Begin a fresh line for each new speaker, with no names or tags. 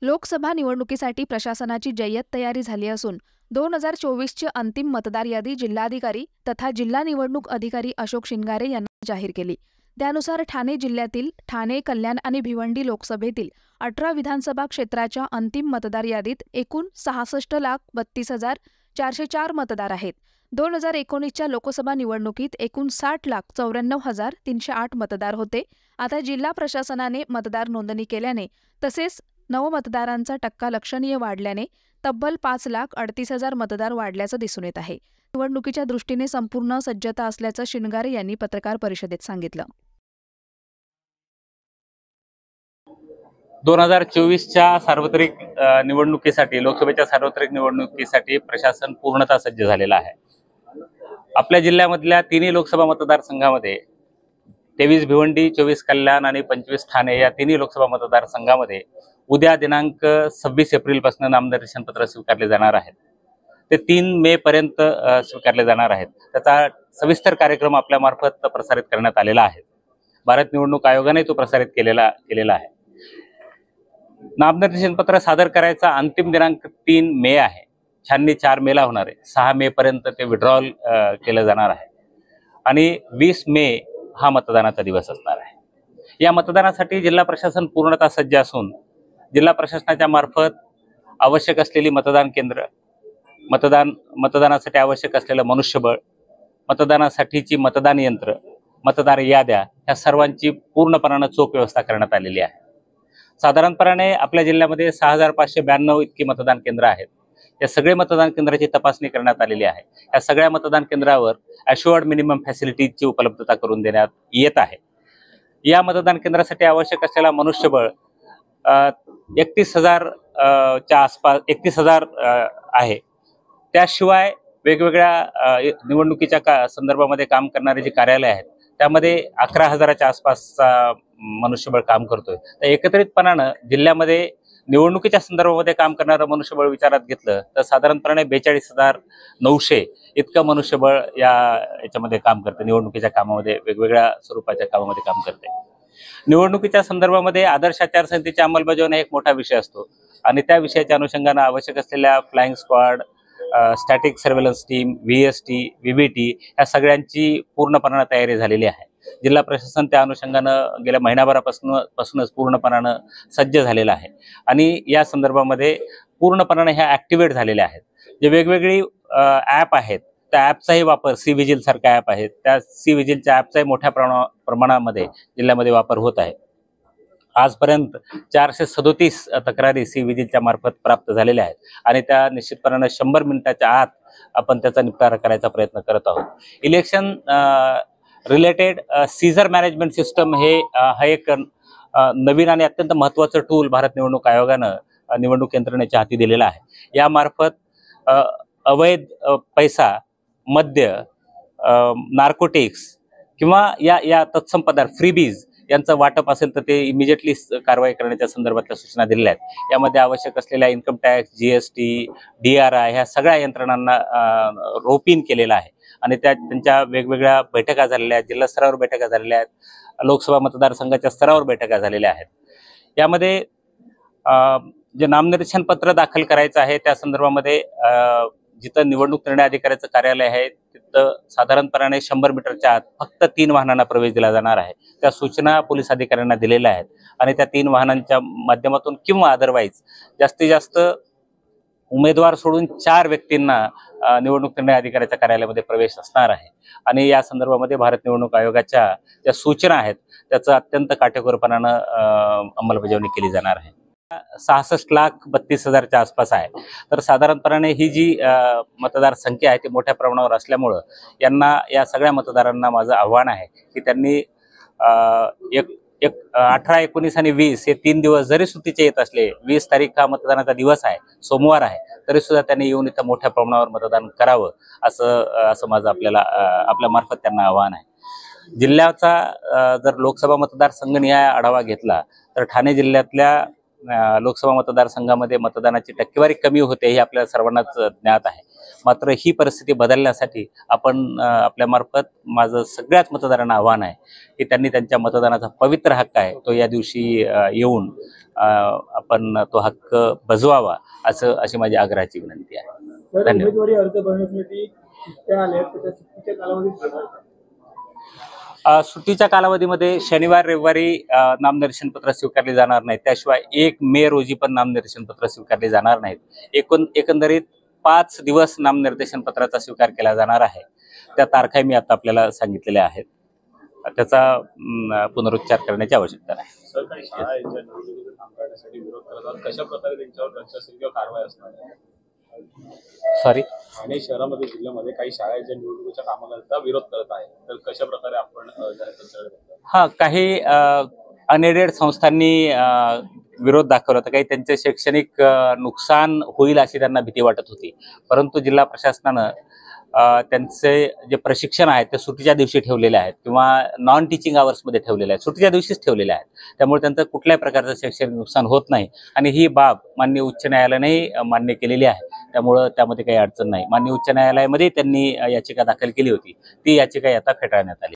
लोकसभा निवडणुकीसाठी प्रशासनाची जय्यत तयारी झाली असून 2024ची अंतिम मतदार यादी जिल्हाधिकारी तथा जिल्हा निवडणूक अधिकारी अशोक शिंगारे यांनी जाहीर केली। त्यानुसार ठाणे जिल्ह्यातील ठाणे, कल्याण आणि भिवंडी लोकसभेतील 18 विधानसभा क्षेत्राच्या अंतिम मतदार यादीत एकूण 66,32,404 मतदार आहेत। 2019च्या लोकसभा निवडणुकीत एकूण 60,94,308 मतदार होते। आता जिल्हा प्रशासनाने मतदार नोंदणी केल्याने तसेच नवमतदारांचा टक्का लक्षणीय वाढल्याने तब्बल 5,38,000 मतदार वाढल्याचं दिसून येत आहे। निवडणुकीच्या दृष्टीने संपूर्ण सज्जता असल्याचं शिंगारे यांनी पत्रकार परिषदेत सांगितलं।
2024च्या सार्वत्रिक निवडणुकीसाठी लोकसभेच्या सार्वत्रिक निवडणुकीसाठी प्रशासन पूर्णतः सज्ज झालेलं आहे। आपल्या जिल्ह्यामधल्या तिन्ही लोकसभा मतदारसंघामध्ये 23 भिवंडी, 24 कल्याण आणि 25 ठाणे या तिन्ही लोकसभा मतदारसंघामध्ये उद्या दिनांक 26 एप्रिलपासून नामनिर्देशन पत्र स्वीकारले जाणार आहेत। ते 3 मे पर्यंत स्वीकारले जाणार आहेत। त्याचा सविस्तर कार्यक्रम आपल्या मार्फत प्रसारित करण्यात आलेला आहे। भारत निवडणूक आयोगाने तो प्रसारित केलेला आहे। नामनिर्देशन पत्र सादर करायचा अंतिम दिनांक 3 मे आहे। छाननी 4 मेला होणार आहे। 6 मे पर्यंत ते विड्रॉल केलं जाणार आहे आणि 20 मे हा मतदानाचा दिवस असणार आहे। या मतदानासाठी जिल्हा प्रशासन पूर्णतः सज्ज असून जिल्हा प्रशासनाच्या मार्फत आवश्यक असलेली मतदान केंद्र, मतदानासाठी आवश्यक असलेलं मनुष्यबळ, मतदानासाठीची मतदान यंत्र, मतदार याद्या या सर्वांची पूर्णपणे चोख व्यवस्था करण्यात आलेली आहे। साधारणपणे आपल्या जिल्ह्यामध्ये 6,592 इतकी मतदान केंद्र आहेत। या सगळे मतदान केंद्राची तपासणी करण्यात आलेली आहे। या सगळ्या मतदान केंद्रावर ॲश्युअर्ड मिनिमम फॅसिलिटीजची उपलब्धता करून देण्यात येत आहे। या मतदान केंद्रासाठी आवश्यक असलेला मनुष्यबळ 31,000 च्या आसपास 31,000 आहे। त्याशिवाय वेगवेगळ्या निवडणुकीच्या संदर्भामध्ये काम करणारे जे कार्यालय आहेत त्यामध्ये 11,000च्या आसपासचा मनुष्यबळ काम करतोय। तर एकत्रितपणाने जिल्ह्यामध्ये निवडणुकीच्या संदर्भामध्ये काम करणारं मनुष्यबळ विचारात घेतलं तर साधारणपणे 42,900 इतकं मनुष्यबळ याच्यामध्ये काम करते। निवडणुकीच्या कामामध्ये वेगवेगळ्या स्वरूपाच्या कामामध्ये काम करते। निवडणुकीच्या संदर्भामध्ये आदर्श आचारसंहितेची अंमलबजावणी एक मोठा विषय असतो आणि त्या विषयाच्या अनुषंगाने आवश्यक असलेल्या flying squad, static surveillance team, VST, VBT या सगळ्यांची पूर्णपणे तयारी झालेली आहे। जिल्हा प्रशासन त्या अनुषंगानं गेल्या महिनाभरापासूनच पूर्णपणे सज्ज झालेलं आहे आणि या संदर्भामध्ये पूर्णपणे ह्या ॲक्टिवेट झालेल्या आहेत। जे वेगवेगळी ॲप आहेत त्या ॲपचाही वापर सी विजिल सारखा ॲप आहे त्या सी विजिलच्या ॲपचाही मोठ्या प्रमाणामध्ये जिल्ह्यामध्ये वापर होत आहे। आजपर्यंत 437 तक्रारी सी विजिलच्या मार्फत प्राप्त झालेल्या आहेत आणि त्या निश्चितपणे 100 मिनिटाच्या आत आपण त्याचा निपटारा करायचा प्रयत्न करत आहोत। Election related seizure management system हा एक नवीन आणि अत्यंत महत्त्वाचं टूल भारत निवडणूक आयोगानं निवडणूक यंत्रणेच्या हाती दिलेला आहे। यामार्फत अवैध पैसा, मद्य, नार्कोटिक्स किंवा या तत्सम पदार्थ, फ्रीबीज यांचं वाटप असेल तर ते इमिजिएटली कारवाई करण्याच्या संदर्भातल्या सूचना दिलेल्या आहेत। यामध्ये आवश्यक असलेल्या इन्कम टॅक्स, GST, DRI ह्या सगळ्या यंत्रणांना रोपीन केलेलं आहे आणि त्यांच्या वेगवेगळ्या बैठका झालेल्या आहेत। जिल्हा स्तरावर बैठका झालेल्या आहेत, लोकसभा मतदारसंघाच्या स्तरावर बैठका झालेल्या आहेत। यामध्ये जे नामनिर्देशन पत्र दाखल करायचं आहे त्या संदर्भामध्ये जिथं निवडणूक निर्णय अधिकाऱ्याचं कार्यालय आहे तिथं साधारणपणे 100 मीटरच्या आत फक्त 3 वाहनांना प्रवेश दिला जाणार आहे। त्या सूचना पोलीस अधिकाऱ्यांना दिलेल्या आहेत आणि त्या 3 वाहनांच्या माध्यमातून किंवा अदरवाईज जास्तीत जास्त उमेदवार सोडून 4 व्यक्तींना निवडणूक निर्णय अधिकाऱ्याच्या कार्यालयामध्ये प्रवेश असणार आहे आणि या संदर्भामध्ये भारत निवडणूक आयोगाच्या ज्या सूचना आहेत त्याचं अत्यंत काटेकोरपणाने अंमलबजावणी केली जाणार आहे। 66,32,000च्या आसपास आहे। तर साधारणपणे ही जी मतदार संख्या आहे ती मोठ्या प्रमाणावर असल्यामुळं या सगळ्या मतदारांना माझं आव्हान आहे की त्यांनी 18, 19 आणि 20 हे 3 दिवस जरी सुट्टीचे येत असले, 20 तारीख हा मतदानाचा दिवस आहे, सोमवार आहे, तरी सुद्धा त्यांनी येऊन इथं मोठ्या प्रमाणावर मतदान करावं असं माझं आपल्या मार्फत त्यांना आव्हान आहे। जिल्ह्याचा जर लोकसभा मतदारसंघनिहाय आढावा घेतला तर ठाणे जिल्ह्यातल्या लोकसभा मतदारसंघामध्ये मतदानाची टक्केवारी कमी होते हे आपल्या सर्वांनाच ज्ञात आहे। मात्र ही परिस्थिती बदलण्यासाठी आपण आपल्यामार्फत माझं सगळ्याच मतदारांना आव्हान आहे की त्यांनी त्यांच्या मतदानाचा पवित्र हक्क आहे तो या दिवशी येऊन आपण तो हक्क बजवावा अशी माझी आग्रहाची विनंती आहे. धन्यवाद.
उमेदवारी अर्ज भरण्यासाठी सुट्ट्या आल्या तर त्या सुट्टीच्या कालावधीत
सुट्टीच्या कालावधीमध्ये शनिवार रविवारी नामनिर्देशन पत्र स्वीकारले जाणार नाहीत. त्याशिवाय 1 मे रोजी पण नामनिर्देशन पत्र स्वीकारले जाणार नाहीत. एकंदरीत 5 दिवस नामनिर्देशन पत्राचा स्वीकार केला जाणार आहे. त्या तारखा मी आता आपल्याला सांगितलेल्या आहेत. त्याचा पुनरुच्चार करण्याची आवश्यकता आहे.
सर, काही शाळा आहेत ज्या निवडणुकीचं काम करण्यासाठी विरोध करतात, कशा प्रकारे त्यांच्यावर प्रशासकीय किंवा कारवाई असणार आहे?
सॉरी,
ठाणे शहरामध्ये जिल्ह्यामध्ये काही शाळा आहेत ज्या निवडणुकीच्या कामाला विरोध करत आहे, तर कशा प्रकारे आपण
हा काही अनएडेड संस्थांनी विरोध दाखवला तर काही त्यांचे शैक्षणिक नुकसान होईल अशी त्यांना भीती वाटत होती. परंतु जिल्हा प्रशासनानं त्यांचे जे प्रशिक्षण आहे ते सुट्टीच्या दिवशी ठेवलेले आहेत किंवा नॉन टीचिंग आवर्समध्ये ठेवलेले आहेत, सुट्टीच्या दिवशीच ठेवलेले आहेत. त्यामुळे त्यांचं कुठल्याही प्रकारचं शैक्षणिक नुकसान होत नाही आणि ही बाब माननीय उच्च न्यायालयाने मान्य केलेली आहे. त्यामुळं त्यामध्ये काही अडचण नाही. माननीय उच्च न्यायालयामध्ये त्यांनी याचिका दाखल केली होती, ती याचिका आता फेटाळण्यात आली.